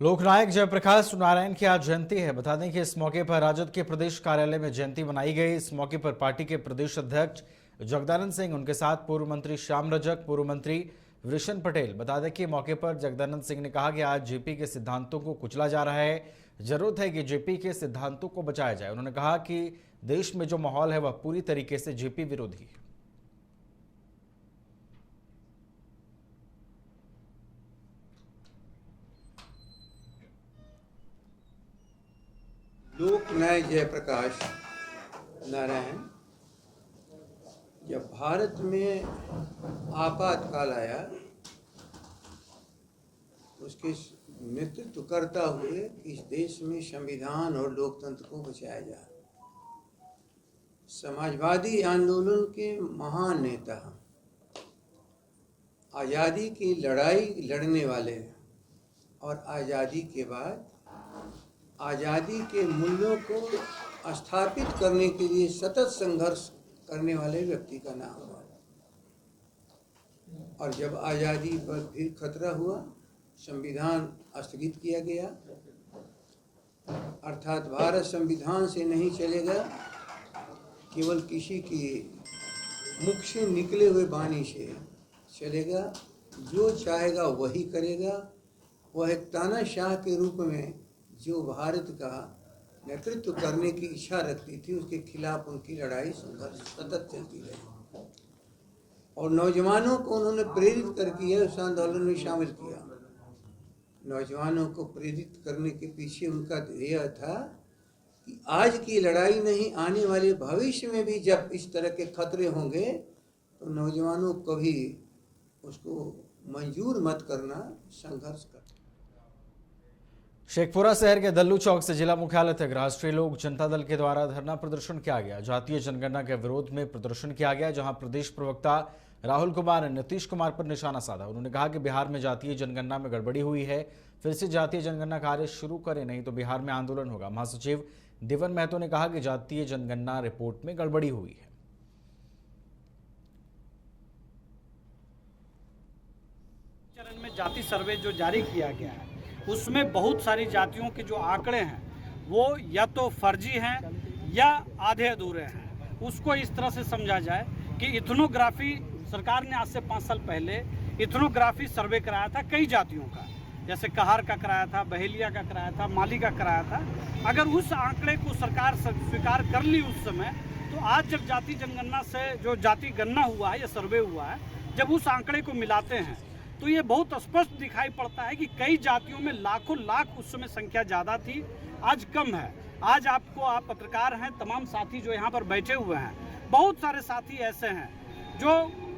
लोकनायक जयप्रकाश नारायण की आज जयंती है। बता दें कि इस मौके पर राजद के प्रदेश कार्यालय में जयंती मनाई गई। इस मौके पर पार्टी के प्रदेश अध्यक्ष जगदानंद सिंह, उनके साथ पूर्व मंत्री श्याम रजक, पूर्व मंत्री वृषण पटेल। बता दें कि मौके पर जगदानंद सिंह ने कहा कि आज जेपी के सिद्धांतों को कुचला जा रहा है, जरूरत है कि जेपी के सिद्धांतों को बचाया जाए। उन्होंने कहा कि देश में जो माहौल है वह पूरी तरीके से जेपी विरोधी है। लोकनायक जयप्रकाश नारायण जब भारत में आपातकाल आया, उसके नेतृत्व करता हुए इस देश में संविधान और लोकतंत्र को बचाया जाए। समाजवादी आंदोलन के महान नेता, आज़ादी की लड़ाई लड़ने वाले और आज़ादी के बाद आज़ादी के मूल्यों को स्थापित करने के लिए सतत संघर्ष करने वाले व्यक्ति का नाम है। और जब आज़ादी पर फिर खतरा हुआ, संविधान स्थगित किया गया, अर्थात भारत संविधान से नहीं चलेगा, केवल किसी की मुख से निकले हुए वाणी से चलेगा, जो चाहेगा वही करेगा। वह एक तानाशाह के रूप में जो भारत का नेतृत्व करने की इच्छा रखती थी, उसके खिलाफ उनकी लड़ाई संघर्ष सतत चलती रही और नौजवानों को उन्होंने प्रेरित करके उस आंदोलन में शामिल किया। नौजवानों को प्रेरित करने के पीछे उनका ध्येय था कि आज की लड़ाई नहीं, आने वाले भविष्य में भी जब इस तरह के खतरे होंगे तो नौजवानों को भी उसको मंजूर मत करना, संघर्ष करना। शेखपुरा शहर के दल्लू चौक से जिला मुख्यालय तक राष्ट्रीय लोक जनता दल के द्वारा धरना प्रदर्शन किया गया। जातीय जनगणना के विरोध में प्रदर्शन किया गया, जहां प्रदेश प्रवक्ता राहुल कुमार ने नीतीश कुमार पर निशाना साधा। उन्होंने कहा कि बिहार में जातीय जनगणना में गड़बड़ी हुई है, फिर से जातीय जनगणना कार्य शुरू करें, नहीं तो बिहार में आंदोलन होगा। महासचिव दिवन महतो ने कहा कि जातीय जनगणना रिपोर्ट में गड़बड़ी हुई है। चरण में जाति सर्वे जो जारी किया गया है, उसमें बहुत सारी जातियों के जो आंकड़े हैं वो या तो फर्जी हैं या आधे अधूरे हैं। उसको इस तरह से समझा जाए कि इथनोग्राफी सरकार ने आज से 5 साल पहले इथनोग्राफी सर्वे कराया था कई जातियों का, जैसे कहार का कराया था, बहेलिया का कराया था, माली का कराया था। अगर उस आंकड़े को सरकार स्वीकार कर ली उस समय, तो आज जब जाति जनगणना से जो जाति गणना हुआ है या सर्वे हुआ है, जब उस आंकड़े को मिलाते हैं तो ये बहुत स्पष्ट दिखाई पड़ता है कि कई जातियों में लाखों लाख उस समय संख्या ज़्यादा थी, आज कम है। आज आप पत्रकार हैं, तमाम साथी जो यहाँ पर बैठे हुए हैं, बहुत सारे साथी ऐसे हैं जो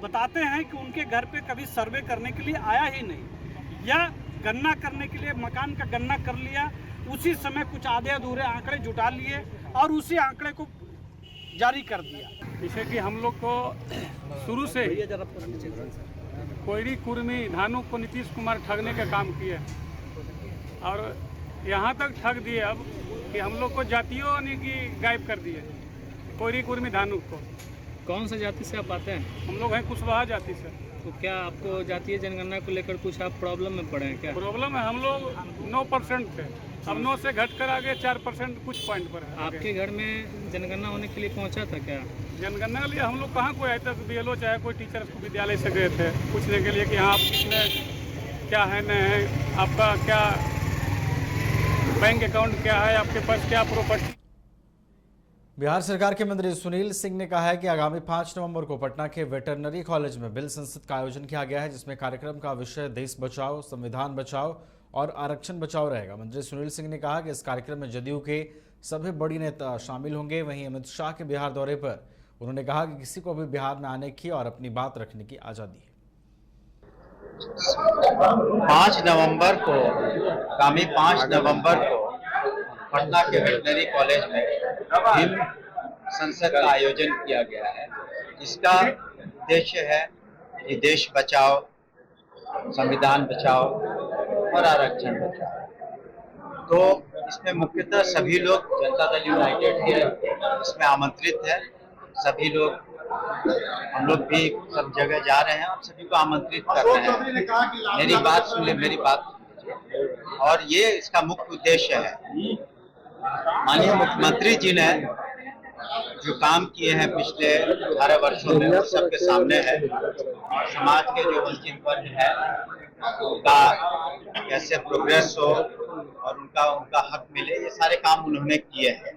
बताते हैं कि उनके घर पे कभी सर्वे करने के लिए आया ही नहीं, या गणना करने के लिए मकान का गणना कर लिया, उसी समय कुछ आधे अधूरे आंकड़े जुटा लिए और उसी आंकड़े को जारी कर दिया। जैसे कि हम लोग को शुरू से कोयरी कुर्मी धानुक को नीतीश कुमार ठगने का काम किए और यहाँ तक ठग दिए अब कि हम लोग को जातियों ने की गायब कर दिए। कोयरी कुर्मी धानुक को। कौन सा जाति से आप आते हैं? हम लोग हैं कुशवाहा जाति से। तो क्या आपको जातीय जनगणना को लेकर कुछ आप प्रॉब्लम में पड़े हैं क्या? प्रॉब्लम है, हम लोग 9% थे, अब 9 से घट कर आगे 4% कुछ पॉइंट पर है। आपके घर में जनगणना होने के लिए पहुंचा था क्या? जनगणना के लिए हम लोग कहाँ कोई आए थे, BLO चाहे कोई टीचर विद्यालय से गए थे पूछने के लिए कि हाँ आप कितने क्या है न है, आपका क्या बैंक अकाउंट क्या है, आपके पास क्या प्रॉपर्टी। बिहार सरकार के मंत्री सुनील सिंह ने कहा है कि आगामी 5 नवंबर को पटना के वेटरनरी कॉलेज में बिल संसद का आयोजन किया गया है, जिसमें कार्यक्रम का विषय देश बचाओ, संविधान बचाओ और आरक्षण बचाओ रहेगा। मंत्री सुनील सिंह ने कहा कि इस कार्यक्रम में जदयू के सभी बड़ी नेता शामिल होंगे। वहीं अमित शाह के बिहार दौरे पर उन्होंने कहा कि किसी को भी बिहार में आने की और अपनी बात रखने की आजादी है। 5 नवंबर को आगामी 5 नवंबर को पटना के वेटनरी कॉलेज में बिल संसद का आयोजन किया गया है। इसका उद्देश्य है कि देश बचाओ, संविधान बचाओ और आरक्षण बचाओ। तो इसमें मुख्यतः सभी लोग, जनता दल यूनाइटेड है इसमें आमंत्रित है। सभी लोग, हम लोग भी सब जगह जा रहे हैं और सभी को आमंत्रित कर रहे हैं। मेरी बात सुन ले, मेरी बात चाहिए। और ये इसका मुख्य उद्देश्य है। माननीय मुख्यमंत्री जी ने जो काम किए हैं पिछले 18 वर्षों में वो सबके सामने है। और समाज के जो वंचित वर्ग है उनका कैसे प्रोग्रेस हो और उनका हक मिले, ये सारे काम उन्होंने किए हैं।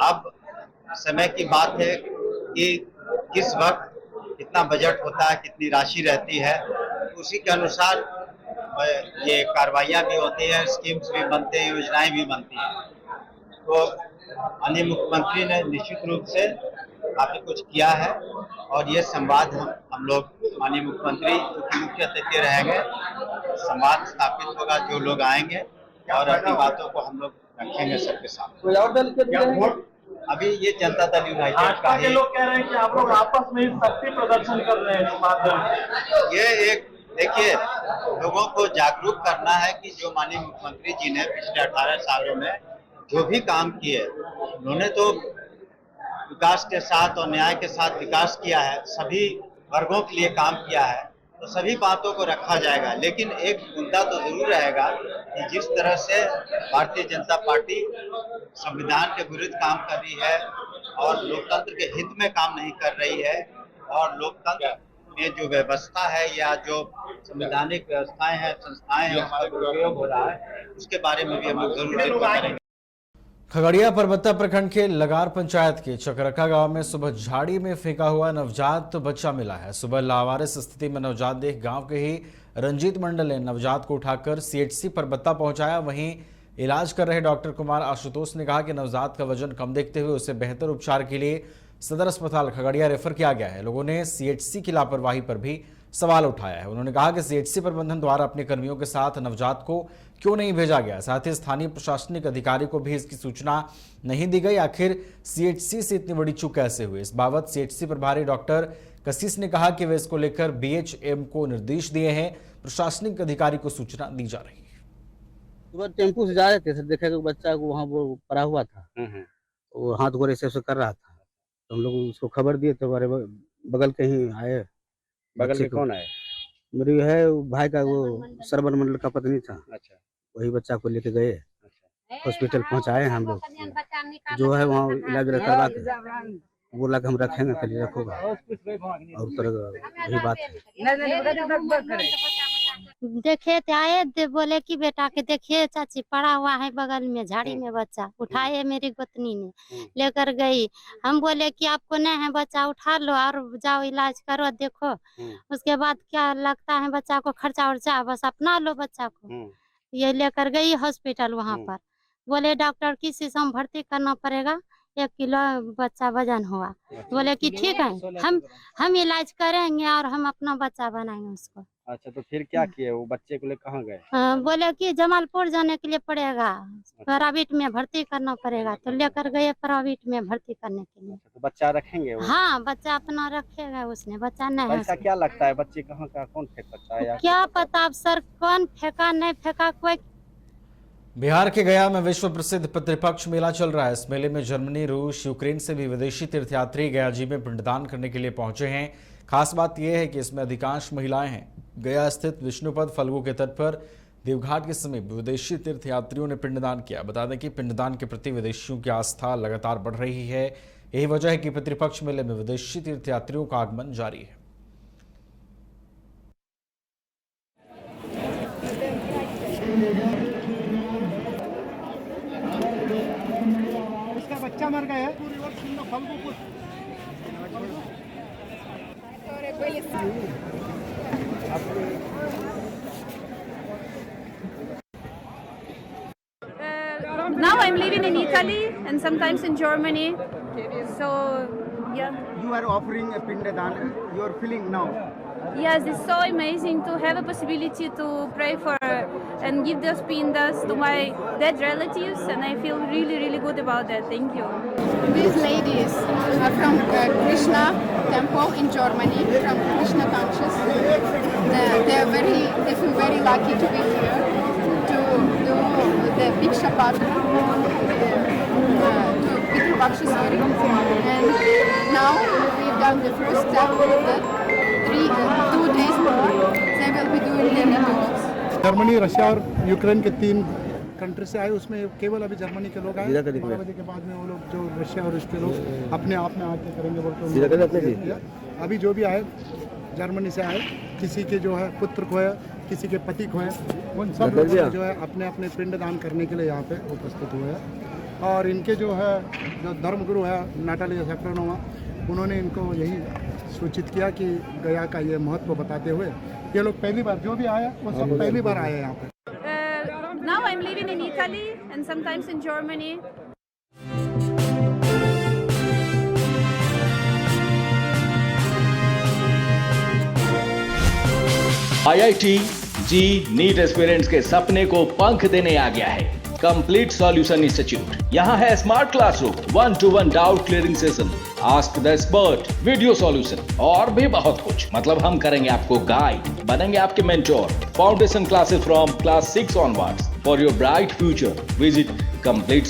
अब समय की बात है कि किस वक्त कितना बजट होता है, कितनी राशि रहती है, उसी के अनुसार ये कार्रवाइयाँ भी होती हैं, स्कीम्स भी बनते हैं, योजनाएं भी बनती हैं। तो माननीय मुख्यमंत्री ने निश्चित रूप से काफी कुछ किया है और ये संवाद हम लोग माननीय मुख्यमंत्री जो मुख्य अतिथि रहेंगे, संवाद स्थापित होगा, जो लोग आएंगे और अपनी बातों को हम लोग रखेंगे सबके सामने। अभी ये जनता दल यूनाइटेड का ही लोग कह रहे हैं कि आप लोग आपस में शक्ति प्रदर्शन कर रहे हैं इस माध्यम से। ये एक देखिए, लोगों को जागरूक करना है कि जो माननीय मुख्यमंत्री जी ने पिछले 18 सालों में जो भी काम किए, उन्होंने तो विकास के साथ और न्याय के साथ विकास किया है, सभी वर्गों के लिए काम किया है, तो सभी बातों को रखा जाएगा। लेकिन एक मुद्दा तो जरूर रहेगा कि जिस तरह से भारतीय जनता पार्टी संविधान के विरुद्ध काम कर रही है और लोकतंत्र के हित में काम नहीं कर रही है, और लोकतंत्र में जो व्यवस्था है या जो संवैधानिक व्यवस्थाएं हैं, संस्थाएं हैं, उसका दुरुपयोग हो रहा है, उसके बारे में भी हम लोग जरूर जिक्र करेंगे। खगड़िया परबत्ता प्रखंड के लगार पंचायत के चकरक्का गांव में सुबह झाड़ी में फेंका हुआ नवजात बच्चा मिला है। सुबह लावारिस स्थिति में नवजात देख गांव के ही रंजीत मंडल ने नवजात को उठाकर सीएचसी परबत्ता पहुंचाया। वहीं इलाज कर रहे डॉक्टर कुमार आशुतोष ने कहा कि नवजात का वजन कम देखते हुए उसे बेहतर उपचार के लिए सदर अस्पताल खगड़िया रेफर किया गया है। लोगों ने सीएचसी की लापरवाही पर भी सवाल उठाया है। उन्होंने कहा कि सीएचसी प्रबंधन द्वारा अपने कर्मियों के साथ नवजात को क्यों नहीं भेजा गया, साथ ही स्थानीय प्रशासनिक अधिकारी को भी इसकी सूचना नहीं दी गई। आखिर सीएचसी से इतनी बड़ी चूक कैसे हुई, इस बाबत सीएचसी प्रभारी डॉक्टर कसीस ने कहा कि वे इसको लेकर बीएचएम को निर्देश दिए हैं, प्रशासनिक अधिकारी को सूचना दी जा रही है। सुबह टेम्पू से जा रहे थे, देखा कि बच्चा को वहाँ वो पड़ा हुआ था, वो हाथ गोरे से कर रहा था, तो हम लोग उसको खबर दिए तो हमारे बगल के ही आए। बगल के कौन आए? मेरी है भाई का वो सरवन मंडल का पत्नी था। अच्छा, वही बच्चा को लेके गए, हॉस्पिटल पहुंचाए हम लोग, जो है वहाँ इलाज करवा के बोला कि हम रखेंगे, कल रखोगा और तरह यही बात है। देखे थे, आए बोले कि बेटा के देखिए चाची पड़ा हुआ है बगल में झाड़ी में बच्चा, उठाए मेरी गोतनी ने लेकर गई। हम बोले कि आपको नहीं है बच्चा, उठा लो और जाओ इलाज करो, देखो उसके बाद क्या लगता है बच्चा को खर्चा उर्चा, बस अपना लो बच्चा को। ये लेकर गई हॉस्पिटल, वहाँ पर बोले डॉक्टर किसी से हम भर्ती करना पड़ेगा, 1 किलो बच्चा वजन हुआ। बोले कि ठीक है, हम इलाज करेंगे और हम अपना बच्चा बनाएंगे उसको। अच्छा, तो फिर क्या किए? वो बच्चे को लेकर कहाँ गए? बोले कि जमालपुर जाने के लिए पड़ेगा, प्राइवेट में भर्ती करना पड़ेगा, तो लेकर गए प्राइवेट में भर्ती करने के लिए। तो बच्चा रखेंगे वो? हाँ, बच्चा अपना रखेगा उसने, बच्चा नहीं है। ऐसा क्या लगता है बच्चे कहाँ का कौन फेंक सकता है? क्या पता अब सर, कौन फेंका नहीं फेंका कोई। बिहार के गया में विश्व प्रसिद्ध पितृपक्ष मेला चल रहा है। इस मेले में जर्मनी, रूस, यूक्रेन से भी विदेशी तीर्थयात्री गया जी में पिंडदान करने के लिए पहुंचे हैं। खास बात यह है कि इसमें अधिकांश महिलाएं हैं। गया स्थित विष्णुपद फल्गु के तट पर देवघाट के समीप विदेशी तीर्थयात्रियों ने पिंडदान किया। बता दें कि पिंडदान के प्रति विदेशियों की आस्था लगातार बढ़ रही है। यही वजह है कि पितृपक्ष मेले में विदेशी तीर्थयात्रियों का आगमन जारी है। बच्चा मर गया है। Now I'm living in Italy and sometimes in Germany. So yeah. You are offering a pindadan. You are feeling now. Yes, it's so amazing to have a possibility to pray for and give those pindas to my dead relatives, and I feel really, really good about that. Thank you. These ladies are from Krishna temple in Germany, from Krishna conscious. They feel very lucky to be here to do the Diksha Patra, to Pitru Bakshasari. And now we've done the first step of the 2 days more. They will be doing the rituals. Germany, Russia और Ukraine के 3 country से आए, उसमें केवल अभी Germany के लोग आए। 12 बजे के बाद में वो लोग जो रशिया और उसके लोग अपने आप में आके करेंगे बोलते। अभी जो भी आए जर्मनी से आए, किसी के जो है पुत्र को है, किसी के पति को है, उन सब लोगों ने जो है अपने अपने पिंड दान करने के लिए यहाँ पे उपस्थित हुए हैं। और इनके जो है जो धर्मगुरु है नाटालिया सेफ्रोनोवा, उन्होंने इनको यही सूचित किया कि गया का ये महत्व बताते हुए ये लोग पहली बार जो भी आया वो सब पहली बार आए यहाँ पे। Now I'm living in Italy and sometimes in Germany. IIT JEE NEET aspirants के सपने को पंख देने आ गया है कंप्लीट सॉल्यूशन इंस्टीट्यूट। यहाँ है smart classroom, 1-to-1 doubt clearing session, ask the expert, video solution और भी बहुत कुछ। मतलब हम करेंगे आपको गाइड, बनेंगे आपके mentor. Foundation classes from class 6 onwards for your bright future. Visit complete